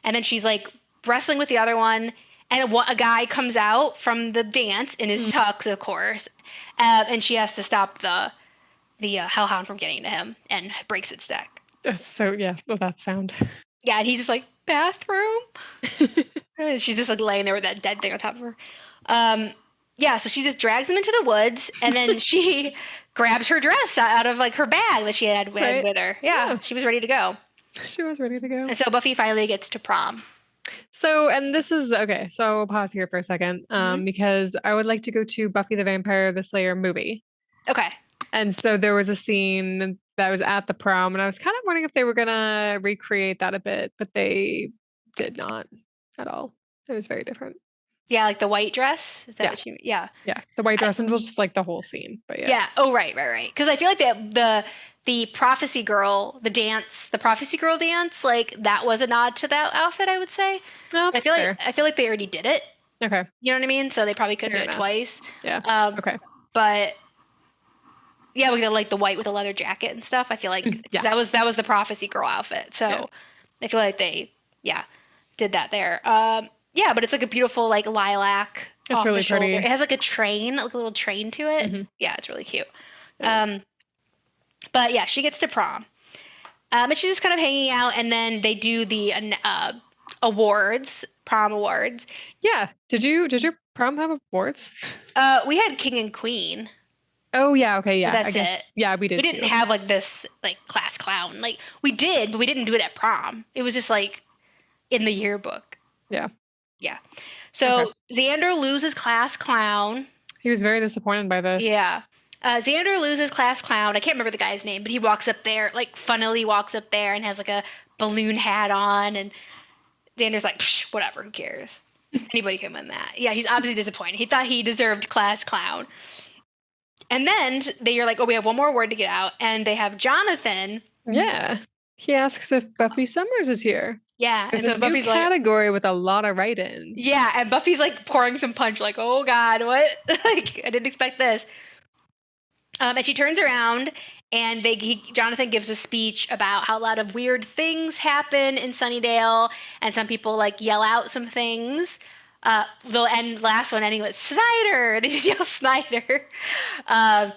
S1: and then she's like wrestling with the other one. And a guy comes out from the dance in his tux, of course, and she has to stop the hellhound from getting to him and breaks its neck.
S2: So yeah, well, that sound.
S1: Yeah, and he's just like, bathroom? She's just like laying there with that dead thing on top of her. So she just drags them into the woods, and then she grabs her dress out of like her bag that she had with her. Yeah, she was ready to go.
S2: She was ready to go.
S1: And so Buffy finally gets to prom.
S2: So, and this is, okay, so I'll pause here for a second because I would like to go to Buffy the Vampire the Slayer movie.
S1: Okay.
S2: And so there was a scene that was at the prom, and I was kind of wondering if they were going to recreate that a bit, but they did not at all. It was very different.
S1: Yeah, like the white dress? Is that what you mean? Yeah.
S2: Yeah, the white dress and just like the whole scene. But yeah.
S1: Yeah. Oh, right. Because I feel like the Prophecy Girl, the Prophecy Girl dance, like that was a nod to that outfit, I would say.
S2: No,
S1: so I feel like they already did it.
S2: Okay.
S1: You know what I mean? So they probably couldn't do it twice.
S2: Yeah. Okay.
S1: But yeah, we got like the white with a leather jacket and stuff. I feel like that was the Prophecy Girl outfit. So I feel like they did that there. But it's like a beautiful like lilac.
S2: It's really pretty.
S1: It has like a train, like a little train to it. Mm-hmm. Yeah, it's really cute. But yeah, she gets to prom. And she's just kind of hanging out, and then they do the prom awards.
S2: Yeah. Did your prom have awards?
S1: We had king and queen.
S2: Oh yeah, okay, yeah.
S1: That's
S2: I guess,
S1: it.
S2: Yeah, we did.
S1: We didn't have like this like class clown. Like we did, but we didn't do it at prom. It was just like in the yearbook.
S2: Yeah.
S1: Yeah. So Xander loses class clown.
S2: He was very disappointed by this.
S1: Yeah. Xander loses class clown. I can't remember the guy's name, but he walks up there, like funnily walks up there and has like a balloon hat on, and Xander's like, whatever, who cares? Anybody can win that. Yeah, he's obviously disappointed. He thought he deserved class clown. And then they're like, oh, we have one more word to get out. And they have Jonathan.
S2: Yeah. He asks if Buffy Summers is here.
S1: Yeah.
S2: It's a Buffy's new category with a lot of write-ins.
S1: Yeah. And Buffy's like pouring some punch, like, oh, God, what? Like, I didn't expect this. And she turns around, and Jonathan gives a speech about how a lot of weird things happen in Sunnydale. And some people like yell out some things. They'll end last one ending with Snyder. They just yell Snyder. And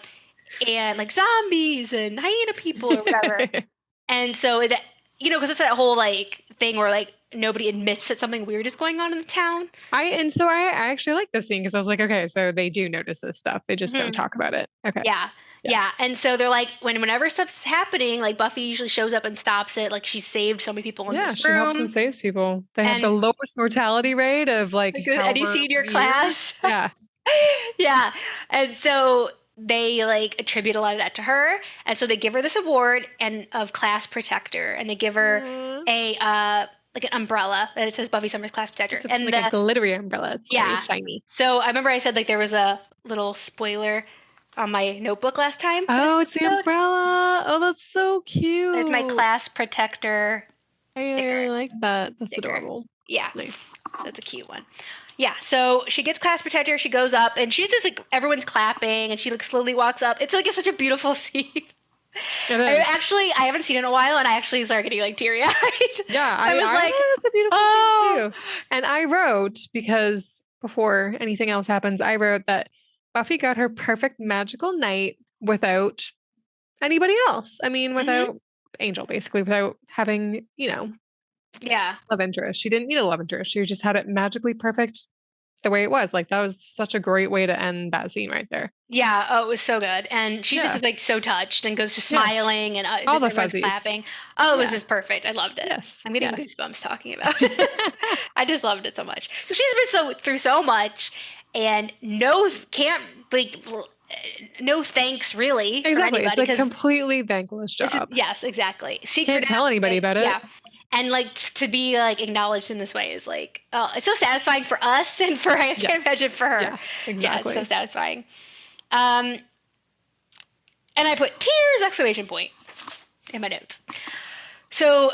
S1: like zombies and hyena people or whatever. And so that, because it's that whole like thing where like nobody admits that something weird is going on in the town.
S2: I actually like this scene because I was like, okay, so they do notice this stuff. They just don't talk about it. Okay.
S1: Yeah. And so they're like, whenever stuff's happening, like Buffy usually shows up and stops it. Like she saved so many people in this room.
S2: Yeah, she helps and saves people. They have the lowest mortality rate of like
S1: any senior class.
S2: Yeah.
S1: Yeah. And so they like attribute a lot of that to her. And so they give her this award of class protector, and they give her like an umbrella that it says Buffy Summers Class Protector.
S2: It's like a glittery umbrella. It's very shiny.
S1: So I remember I said like there was a little spoiler on my notebook last time.
S2: Oh, it's the umbrella. Oh, that's so cute.
S1: There's my Class Protector sticker.
S2: I like that. That's adorable.
S1: Yeah.
S2: Nice.
S1: That's a cute one. Yeah, so she gets Class Protector, she goes up, and she's just like, everyone's clapping, and she like slowly walks up. It's like such a beautiful scene. I haven't seen it in a while, and I actually started getting like teary-eyed.
S2: Yeah, I was like, it was a beautiful scene too. And I wrote, because before anything else happens, I wrote that Buffy got her perfect magical night without anybody else. I mean, without angel, basically, without having,
S1: Yeah.
S2: love interest. She didn't need a love interest. She just had it magically perfect the way it was. Like, that was such a great way to end that scene right there.
S1: Yeah. Oh, it was so good. And she just is like so touched and goes to smiling and
S2: all the
S1: everyone's
S2: fuzzies.
S1: clapping. Oh, it was just perfect. I loved it.
S2: Yes.
S1: I'm getting goosebumps talking about it. I just loved it so much. She's been through so much and no thanks really.
S2: Exactly. It's like completely thankless job.
S1: Yes, exactly.
S2: Can't tell anybody about it.
S1: Yeah. And like to be like acknowledged in this way is like, oh, it's so satisfying for us and for I can't imagine for her.
S2: Yeah, exactly.
S1: Yeah, it's so satisfying. And I put tears exclamation point in my notes. So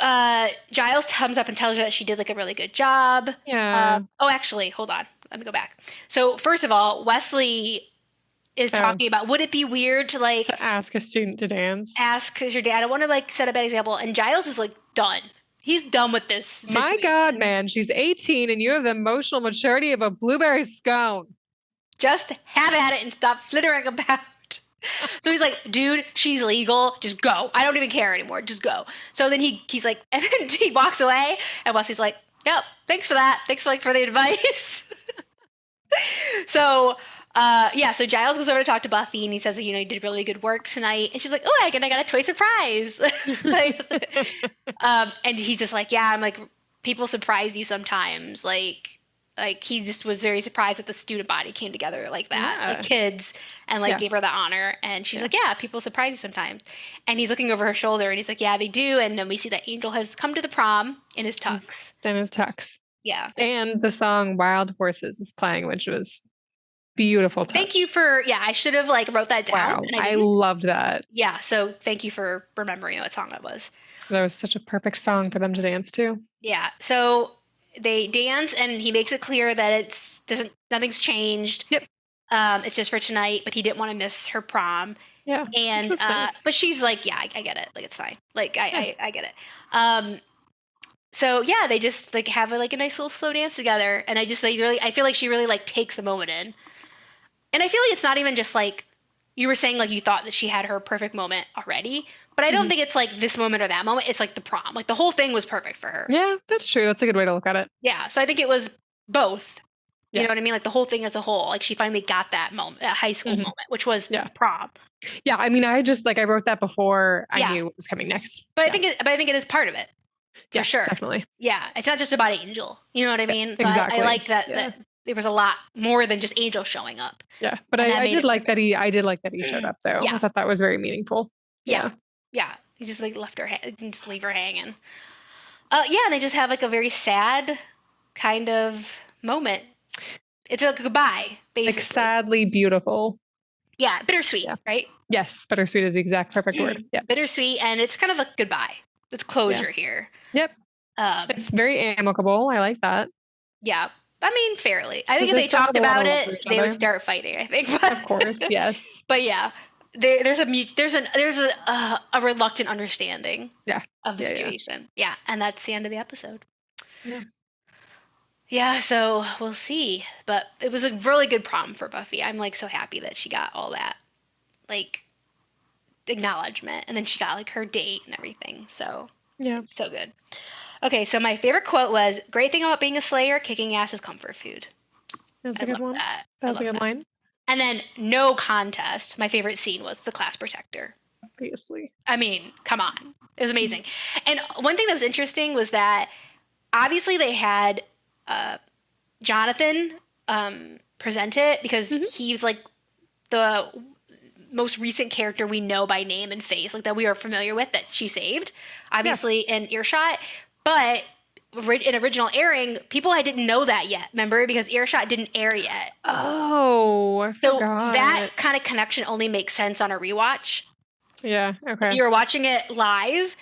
S1: Giles comes up and tells her that she did like a really good job.
S2: Yeah.
S1: Oh, actually, hold on. Let me go back. So first of all, Wesley is talking about, would it be weird to like
S2: to ask a student to dance?
S1: Ask your dad. I want to like set a bad example. And Giles is like done. He's done with this situation.
S2: My God, man, she's 18 and you have the emotional maturity of a blueberry scone.
S1: Just have at it and stop flittering about. So he's like, dude, she's legal. Just go. I don't even care anymore. Just go. So then he's like, and then he walks away. And Wesley's like, yep, thanks for that. Thanks for the advice. So so Giles goes over to talk to Buffy and he says that, you did really good work tonight. And she's like, oh, I got a toy surprise. And he's just like, yeah, I'm like, people surprise you sometimes. Like he just was very surprised that the student body came together like that, like kids, and like gave her the honor. And she's like, yeah, people surprise you sometimes. And he's looking over her shoulder and he's like, yeah, they do. And then we see that Angel has come to the prom in his tux.
S2: Yeah. And the song Wild Horses is playing, which was beautiful touch.
S1: Thank you for, I should have like wrote that down.
S2: Wow, I loved that.
S1: Yeah, so thank you for remembering what song that was.
S2: That was such a perfect song for them to dance to.
S1: Yeah, so they dance and he makes it clear that nothing's changed.
S2: Yep.
S1: It's just for tonight, but he didn't want to miss her prom.
S2: Yeah.
S1: And nice. But she's like, yeah, I get it. Like it's fine. Like I get it. So yeah, they just like have a nice little slow dance together, and I feel like she really like takes the moment in. And I feel like it's not even just like, you were saying like you thought that she had her perfect moment already, but I don't think it's like this moment or that moment. It's like the prom. Like the whole thing was perfect for her.
S2: Yeah, that's true. That's a good way to look at it.
S1: Yeah. So I think it was both. You know what I mean? Like the whole thing as a whole. Like she finally got that moment, that high school moment, which was prom.
S2: Yeah. I mean, I wrote that before I knew what was coming next.
S1: But I think it is part of it. For sure.
S2: Definitely.
S1: Yeah. It's not just about Angel. You know what I mean? So
S2: exactly.
S1: I like that there was a lot more than just Angel showing up.
S2: Yeah, but I did like that he showed up though. Yeah. I thought that was very meaningful.
S1: Yeah. He just like left her, just leave her hanging. And they just have like a very sad kind of moment. It's a goodbye, basically. Like
S2: sadly beautiful.
S1: Yeah, bittersweet, right?
S2: Yes, bittersweet is the exact perfect word. Yeah,
S1: bittersweet, and it's kind of a goodbye. It's closure here.
S2: Yep. It's very amicable. I like that.
S1: Yeah. I mean, fairly. I think if they talked about it, they would start fighting, I think.
S2: Of course, yes.
S1: But yeah, there's a reluctant understanding of the situation. Yeah, and that's the end of the episode.
S2: Yeah.
S1: Yeah, so we'll see. But it was a really good prom for Buffy. I'm like so happy that she got all that like acknowledgement, and then she got like her date and everything. So it's so good. Okay, so my favorite quote was, "Great thing about being a Slayer, kicking ass is comfort food."
S2: That's a good one. That was a good line.
S1: And then, no contest, my favorite scene was the class protector.
S2: Obviously.
S1: I mean, come on. It was amazing. And one thing that was interesting was that, obviously, they had Jonathan present it, because he's, like, the most recent character we know by name and face, like, that we are familiar with, that she saved, obviously, in earshot. But in original airing, people didn't know that yet, remember? Because earshot didn't air yet.
S2: Oh, I forgot.
S1: So that kind of connection only makes sense on a rewatch.
S2: Yeah, okay.
S1: If you were watching it live,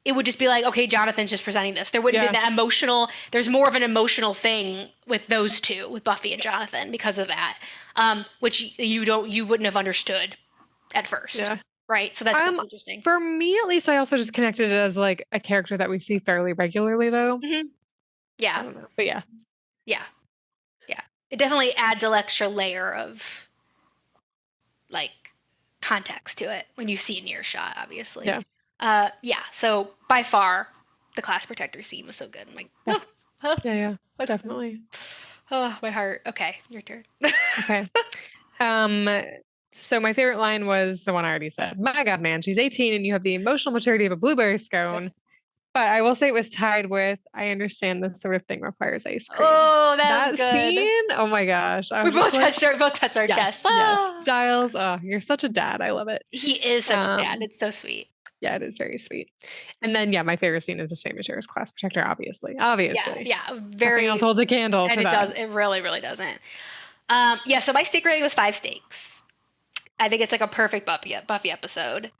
S1: it would just be like, okay, Jonathan's just presenting this. There wouldn't be that emotional, there's more of an emotional thing with those two, with Buffy and Jonathan, because of that, which you wouldn't have understood at first. Yeah. Right? So that's interesting.
S2: For me, at least, I also just connected it as like a character that we see fairly regularly, though.
S1: Mm-hmm. Yeah.
S2: I don't know, but yeah.
S1: Yeah. Yeah. It definitely adds an extra layer of like context to it when you see an earshot, obviously.
S2: Yeah.
S1: Yeah. So by far, the class protector scene was so good. I'm like,
S2: Yeah.
S1: oh, huh,
S2: Yeah, definitely.
S1: oh, my heart. Okay, your turn.
S2: Okay. Um, so my favorite line was the one I already said. My God, man, she's 18 and you have the emotional maturity of a blueberry scone. But I will say it was tied with, I understand this sort of thing requires ice cream.
S1: Oh, that was
S2: That
S1: good.
S2: scene, oh my gosh.
S1: We both touched our chest.
S2: Yes. Giles, oh, you're such a dad. I love it.
S1: He is such a dad. It's so sweet.
S2: Yeah, it is very sweet. And then, yeah, my favorite scene is the same as yours, class protector, obviously.
S1: Yeah, very.
S2: Nothing else holds a candle
S1: And
S2: to
S1: it
S2: that.
S1: does. It really, really doesn't. Yeah. So my steak rating was 5 steaks. I think it's like a perfect Buffy episode.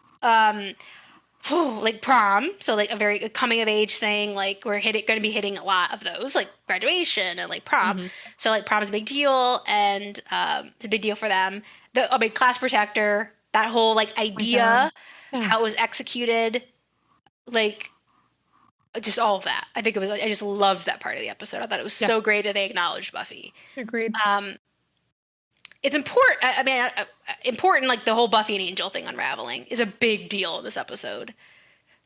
S1: Like prom, so like a very coming of age thing. Like we're going to be hitting a lot of those, like graduation and like prom. So like prom's a big deal, and it's a big deal for them. Class protector, that whole like idea, how it was executed, like just all of that. I think it was. I just loved that part of the episode. I thought it was so great that they acknowledged Buffy.
S2: Agreed.
S1: It's important. I mean, important. Like the whole Buffy and Angel thing unraveling is a big deal in this episode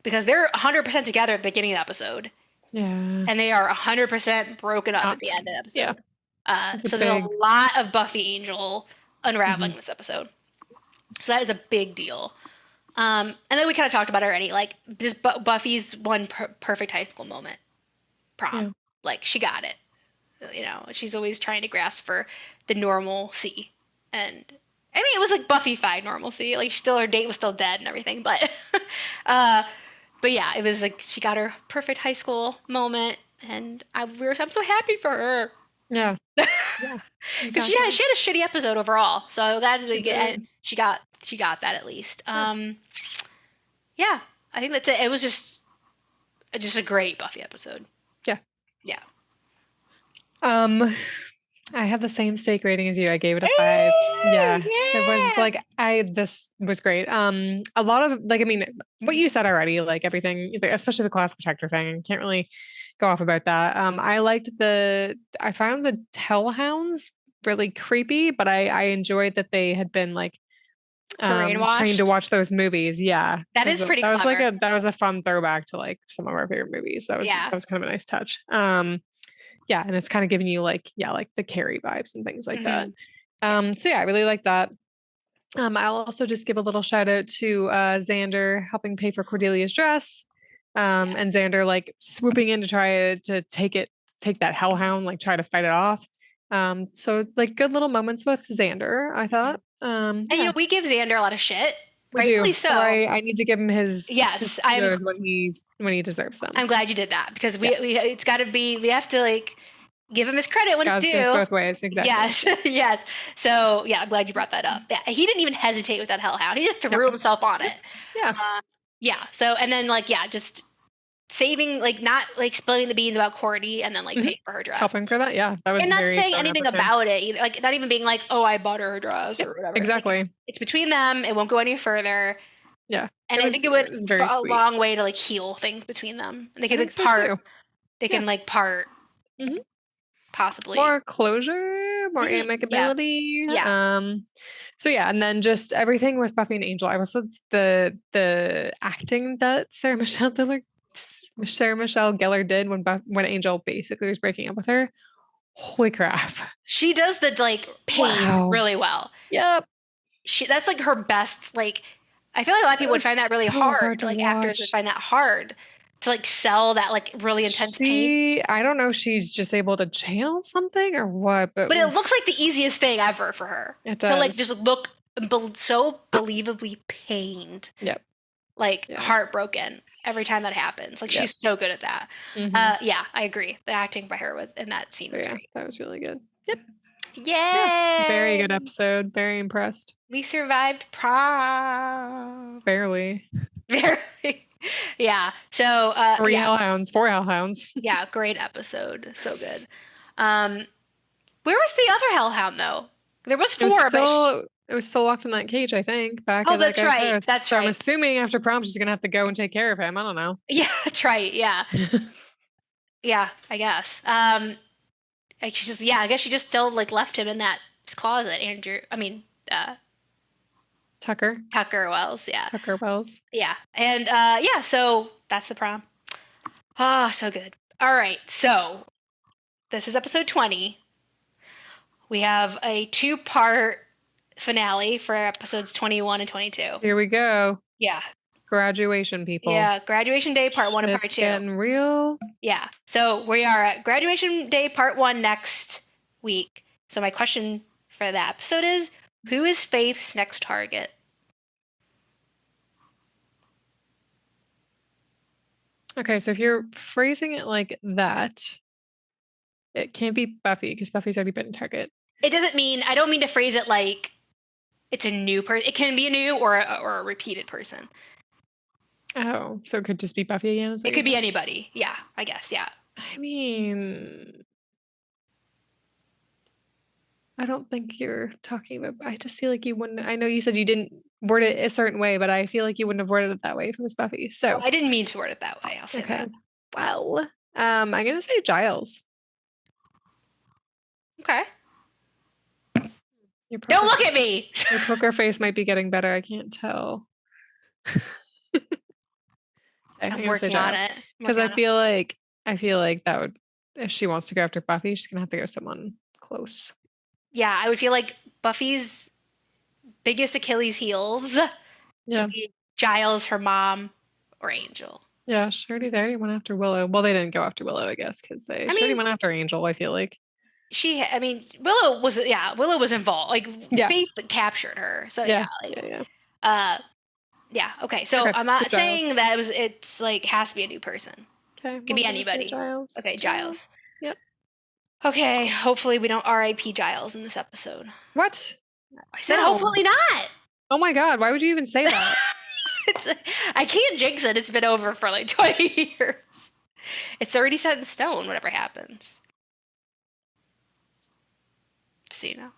S1: because they're 100% together at the beginning of the episode.
S2: Yeah.
S1: And they are 100% broken up at the end of the episode.
S2: Yeah.
S1: So there's a lot of Buffy Angel unraveling in this episode. So that is a big deal. And then we kind of talked about it already. Like this Buffy's one perfect high school moment. Prom. Yeah. Like she got it. You know, she's always trying to grasp for the normalcy. And I mean, it was like Buffy-fied normalcy. Like her date was still dead and everything. But yeah, it was like she got her perfect high school moment. And I'm so happy for her.
S2: Yeah.
S1: Because she had a shitty episode overall. So I'm glad she got that at least. Yeah, I think that's it. It was just a great Buffy episode.
S2: Yeah.
S1: Yeah.
S2: I have the same steak rating as you. I gave it a 5. Yeah. It was like this was great. A lot of like, I mean, what you said already, like everything, especially the class protector thing. I can't really go off about that. I found the hellhounds really creepy, but I enjoyed that they had been like trained to watch those movies. Yeah.
S1: That is pretty clever.
S2: That was a fun throwback to like some of our favorite movies. That was kind of a nice touch. Yeah, and it's kind of giving you like the Carrie vibes and things like that. So yeah, I really like that. I'll also just give a little shout out to Xander helping pay for Cordelia's dress. And Xander like swooping in to try to take that hellhound, like try to fight it off. So like good little moments with Xander, I thought.
S1: And you know, we give Xander a lot of shit.
S2: Rightfully so. I need to give him his
S1: kudos
S2: when he deserves them.
S1: I'm glad you did that because we have to like give him his credit when it's due.
S2: Goes both ways, exactly.
S1: Yes. So yeah, I'm glad you brought that up. Yeah, he didn't even hesitate with that hellhound. He just threw himself on it.
S2: Yeah.
S1: So and then like just saving, like not like spilling the beans about Cordy and then like paying for her dress.
S2: Helping for that, yeah. That was
S1: and not saying anything about it either. Like not even being like, oh, I bought her dress or whatever.
S2: Exactly.
S1: Like, it's between them. It won't go any further.
S2: Yeah.
S1: And I think it went a long way to like heal things between them. And they could like part. They can like part. Possibly.
S2: More closure, more amicability.
S1: Yeah.
S2: So yeah, and then just everything with Buffy and Angel. I also the acting that Sarah Michelle Gellar did when Angel basically was breaking up with her. Holy crap.
S1: She does the like pain really well.
S2: Yep.
S1: That's like her best, like I feel like a lot of people would find that really hard. Like actors would find that hard to like sell that like really intense pain.
S2: I don't know if she's just able to channel something or what, but
S1: it looks like the easiest thing ever for her.
S2: It does.
S1: To like just look so believably pained.
S2: Yep.
S1: Like heartbroken every time that happens. Like she's so good at that. Yeah, I agree. The acting by her in that scene was great.
S2: That was really good. Yep.
S1: Yay!
S2: Yeah, very good episode. Very impressed.
S1: We survived prom.
S2: Barely.
S1: Yeah. So
S2: 4 hellhounds.
S1: Yeah, great episode. So good. Where was the other hellhound though? There was 4,
S2: it was still locked in that cage, I think. Back
S1: at that guy's house. That's
S2: so
S1: right.
S2: I'm assuming after prom she's gonna have to go and take care of him. I don't know.
S1: Yeah, that's right. Yeah. Yeah, I guess. I guess she just still like left him in that closet.
S2: Tucker
S1: Wells, yeah.
S2: Tucker Wells.
S1: Yeah. And so that's the prom. Ah, so good. All right. So this is episode 20. We have a 2-part finale for episodes 21 and 22.
S2: Here we go.
S1: Yeah.
S2: Graduation, people.
S1: Yeah, graduation day part 1 and part 2.
S2: It's getting real.
S1: Yeah. So we are at graduation day part 1 next week. So my question for that episode is, who is Faith's next target?
S2: Okay, so if you're phrasing it like that, it can't be Buffy because Buffy's already been a target.
S1: I don't mean to phrase it like it's a new person. It can be a new or a repeated person.
S2: Oh, so it could just be Buffy again?
S1: It could be anybody. Yeah, I guess. Yeah.
S2: I mean, I don't think you're talking about, I just feel like you wouldn't, I know you said you didn't word it a certain way, but I feel like you wouldn't have worded it that way if it was Buffy. So
S1: I didn't mean to word it that way. I'll say that.
S2: Well, I'm going to say Giles.
S1: Okay. Don't look at me!
S2: Your poker face might be getting better. I can't tell.
S1: I'm working on it.
S2: Because I feel like that would, if she wants to go after Buffy, she's going to have to go someone close.
S1: Yeah, I would feel like Buffy's biggest Achilles heels.
S2: Yeah.
S1: Giles, her mom, or Angel.
S2: Yeah, they already went after Willow. Well, they didn't go after Willow, I guess, because they already went after Angel, I feel like.
S1: Willow was involved. Like, Faith captured her. So, yeah. Okay. So, I'm not saying that it's like, has to be a new person.
S2: Okay.
S1: It could be anybody.
S2: Giles.
S1: Okay, Giles.
S2: Yep.
S1: Okay, hopefully we don't R.I.P. Giles in this episode.
S2: What?
S1: I said hopefully not.
S2: Oh my God, why would you even say that?
S1: I can't jinx it. It's been over for like 20 years. It's already set in stone, whatever happens. So you know.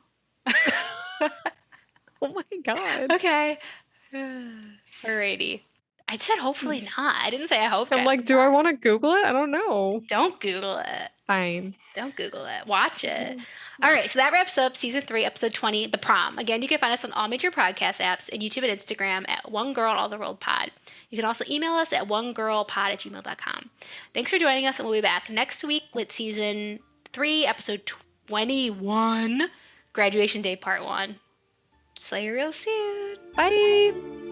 S2: Oh my God.
S1: Okay. Alrighty. I said hopefully not. I didn't say I hope.
S2: I'm like, do I want to Google it? I don't know.
S1: Don't Google it.
S2: Fine.
S1: Don't Google it. Watch it. All right, so that wraps up season 3, episode 20, The Prom. Again, you can find us on all major podcast apps and YouTube and Instagram at One Girl in All the World Pod. You can also email us at onegirlpod@gmail.com. Thanks for joining us, and we'll be back next week with season 3, episode 21, Graduation Day Part 1. See you real soon.
S2: Bye.